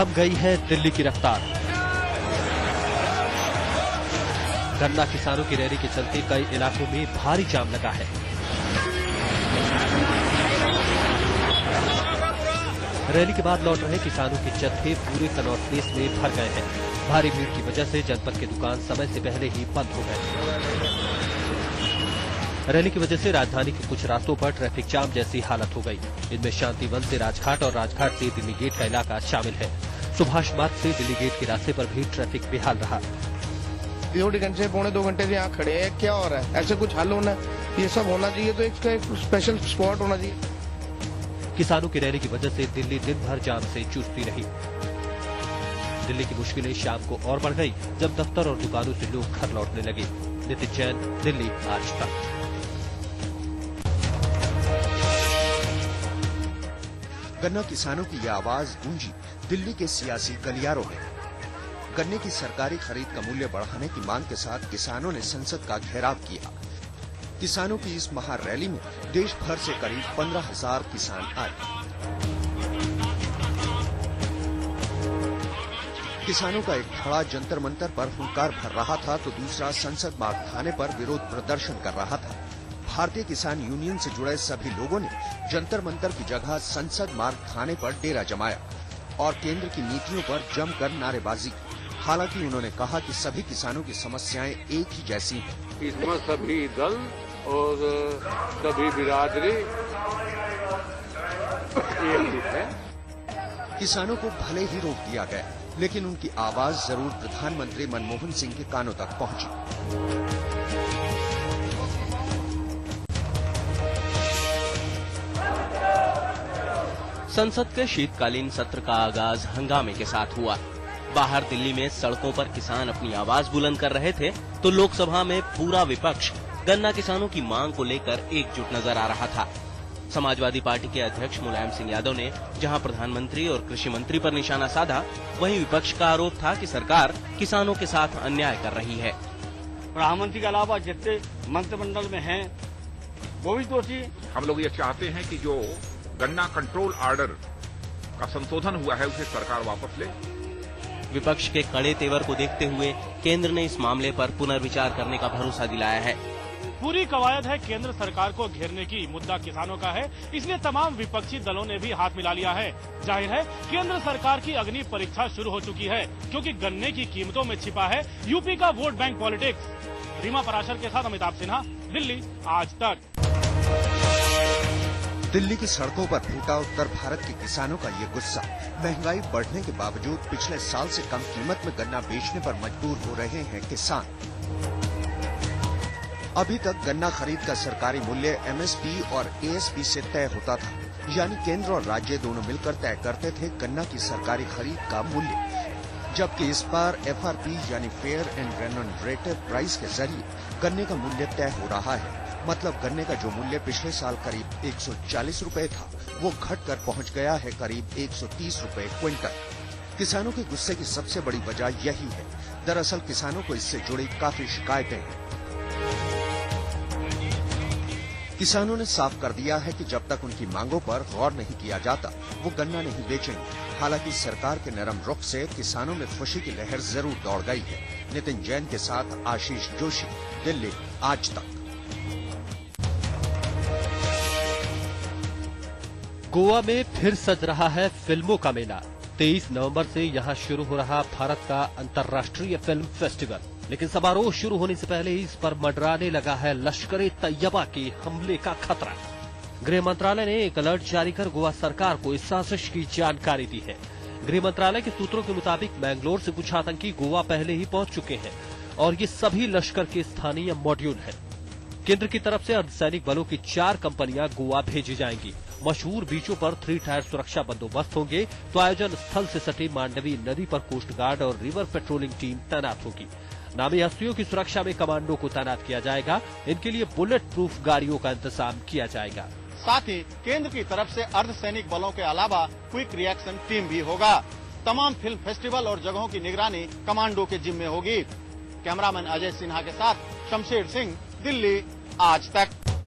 थम गई है दिल्ली की रफ्तार। गन्ना किसानों की रैली के चलते कई इलाकों में भारी जाम लगा है। रैली के बाद लौट रहे किसानों के जत्थे पूरे कनॉट प्लेस में भर गए हैं। भारी भीड़ की वजह से जनपद के दुकान समय से पहले ही बंद हो गए। रैली की वजह से राजधानी के कुछ रास्तों पर ट्रैफिक जाम जैसी हालत हो गई। इनमें शांतिवन से राजघाट और राजघाट से दिल्ली गेट का इलाका शामिल है। सुभाष मार्ग से दिल्ली गेट के रास्ते पर भी ट्रैफिक बेहाल रहा। 1.5 घंटे पौने 2 घंटे से यहाँ खड़े हैं, क्या हो रहा है? ऐसे कुछ हल होना, ये सब होना चाहिए, तो इसका एक स्पेशल स्पॉट होना चाहिए। किसानों की रैली की वजह से दिल्ली दिन भर जाम से जूझती रही। दिल्ली की मुश्किलें शाम को और बढ़ गई जब दफ्तर और दुकानों से लोग घर लौटने लगे। नितिन जैन, दिल्ली आज तक। गन्ना किसानों की यह आवाज गूंजी दिल्ली के सियासी गलियारों में। गन्ने की सरकारी खरीद का मूल्य बढ़ाने की मांग के साथ किसानों ने संसद का घेराव किया। किसानों की इस महारैली में देश भर से करीब 15,000 किसान आए। किसानों का एक धड़ा जंतर मंतर पर हुंकार भर रहा था तो दूसरा संसद मार्ग थाने पर विरोध प्रदर्शन कर रहा था। भारतीय किसान यूनियन से जुड़े सभी लोगों ने जंतर मंतर की जगह संसद मार्ग थाने पर डेरा जमाया और केंद्र की नीतियों पर जमकर नारेबाजी की। हालांकि उन्होंने कहा कि सभी किसानों की समस्याएं एक ही जैसी हैं। इसमें सभी दल और सभी बिरादरी एक है। किसानों को भले ही रोक दिया गया, लेकिन उनकी आवाज जरूर प्रधानमंत्री मनमोहन सिंह के कानों तक पहुंची। संसद के शीतकालीन सत्र का आगाज हंगामे के साथ हुआ। बाहर दिल्ली में सड़कों पर किसान अपनी आवाज बुलंद कर रहे थे तो लोकसभा में पूरा विपक्ष गन्ना किसानों की मांग को लेकर एकजुट नजर आ रहा था। समाजवादी पार्टी के अध्यक्ष मुलायम सिंह यादव ने जहां प्रधानमंत्री और कृषि मंत्री पर निशाना साधा, वहीं विपक्ष का आरोप था कि सरकार किसानों के साथ अन्याय कर रही है। प्रधानमंत्री के अलावा जितने मंत्रिमंडल में हैं वो भी दोषी। हम लोग ये चाहते हैं कि जो गन्ना कंट्रोल ऑर्डर का संशोधन हुआ है उसे सरकार वापस ले। विपक्ष के कड़े तेवर को देखते हुए केंद्र ने इस मामले पर पुनर्विचार करने का भरोसा दिलाया है। पूरी कवायद है केंद्र सरकार को घेरने की। मुद्दा किसानों का है, इसलिए तमाम विपक्षी दलों ने भी हाथ मिला लिया है। जाहिर है केंद्र सरकार की अग्नि परीक्षा शुरू हो चुकी है, क्योंकि गन्ने की कीमतों में छिपा है यूपी का vote bank politics. Reema Parashar के साथ अमिताभ सिन्हा, दिल्ली आज तक। दिल्ली की सड़कों पर फूटा उत्तर भारत के किसानों का ये गुस्सा। महंगाई बढ़ने के बावजूद पिछले साल से कम कीमत में गन्ना बेचने पर मजबूर हो रहे हैं किसान। अभी तक गन्ना खरीद का सरकारी मूल्य एमएसपी और एएसपी से तय होता था, यानी केंद्र और राज्य दोनों मिलकर तय करते थे गन्ना की सरकारी खरीद का मूल्य। जबकि इस बार एफआरपी यानी फेयर एंड रेम्यूनरेटेड प्राइस के जरिए गन्ने का मूल्य तय हो रहा है। मतलब गन्ने का जो मूल्य पिछले साल करीब 140 रुपए था, वो घटकर पहुंच गया है करीब 130 रुपए क्विंटल। किसानों के गुस्से की सबसे बड़ी वजह यही है। दरअसल किसानों को इससे जुड़ी काफी शिकायतें हैं। किसानों ने साफ कर दिया है कि जब तक उनकी मांगों पर गौर नहीं किया जाता, वो गन्ना नहीं बेचेंगे। हालांकि सरकार के नरम रुख से किसानों में खुशी की लहर जरूर दौड़ गई है। नितिन जैन के साथ आशीष जोशी, दिल्ली आज तक। गोवा में फिर सज रहा है फिल्मों का मेला। 23 नवंबर से यहां शुरू हो रहा भारत का अंतर्राष्ट्रीय फिल्म फेस्टिवल। लेकिन समारोह शुरू होने से पहले ही इस पर मंडराने लगा है लश्कर-ए तैयबा के हमले का खतरा। गृह मंत्रालय ने एक अलर्ट जारी कर गोवा सरकार को इस साजिश की जानकारी दी है। गृह मंत्रालय के सूत्रों के मुताबिक मैंगलोर से कुछ आतंकी गोवा पहले ही पहुंच चुके हैं और ये सभी लश्कर के स्थानीय मॉड्यूल हैं। केंद्र की तरफ से अर्धसैनिक बलों की 4 कंपनियां गोवा भेजी जाएंगी। मशहूर बीचों पर 3 टायर सुरक्षा बंदोबस्त होंगे तो आयोजन स्थल से सटी मांडवी नदी पर कोस्ट गार्ड और रिवर पेट्रोलिंग टीम तैनात होगी। नामी हस्तियों की सुरक्षा में कमांडो को तैनात किया जाएगा। इनके लिए बुलेट प्रूफ गाड़ियों का इंतजाम किया जाएगा। साथ ही केंद्र की तरफ से अर्धसैनिक बलों के अलावा क्विक रिएक्शन टीम भी होगा। तमाम फिल्म फेस्टिवल और जगहों की निगरानी कमांडो के जिम्मे होगी। कैमरामैन अजय सिन्हा के साथ शमशेर सिंह, दिल्ली आज तक।